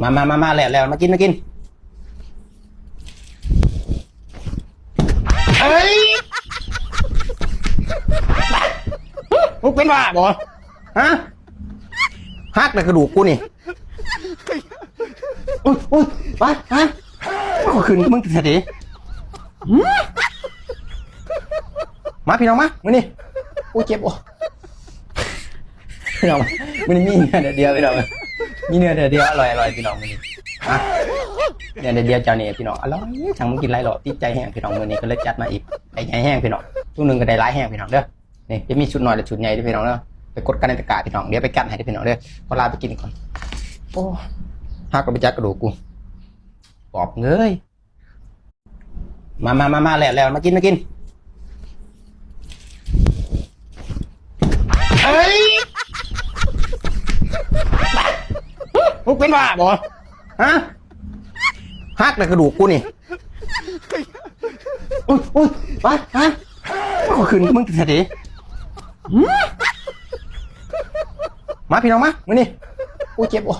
มาแล้วมากินเฮ้ยมึงเป็นบ้าบ่ฮะหักแต่กระดูกกูนี่อุ้ยไปฮะกูขึ้นมึงติดสติมาพี่น้องมามึงนี่กูเจ็บบ่พี่น้องมันมีเนื้อเดียวพี่น้องมีเนื้อเดียวอร่อยพี่น้องมึงนี่เนื้อเดียวเจ้านี่พี่น้องอร่อยช่างมึงกินไรหรอติดใจแห้งพี่น้องมึงนี่ก็เลยจัดมาอีกไอ้ใหญ่แห้งพี่น้องตู้นึงก็ได้หลายแห้งพี่น้องเด้อนี่จะมีชุดน้อยและชุดใหญ่ด้วยพี่น้องเด้อไปกดกันในตะกร้าพี่น้องเดี๋ยวไปกัดให้พี่น้องเด้อพอลาไปกินก่อนโอ้หักก็ไปจัดกระดูกกูปอบเงยมาแล้วมากินเฮ้ยมึงเป็นบ้าบ่ฮะหักแต่กระดูกกูนี่อุ้ยไปฮะกูขึ้นมึงติดสติมาพี่น้องมามึงนี่กูเจ็บบ่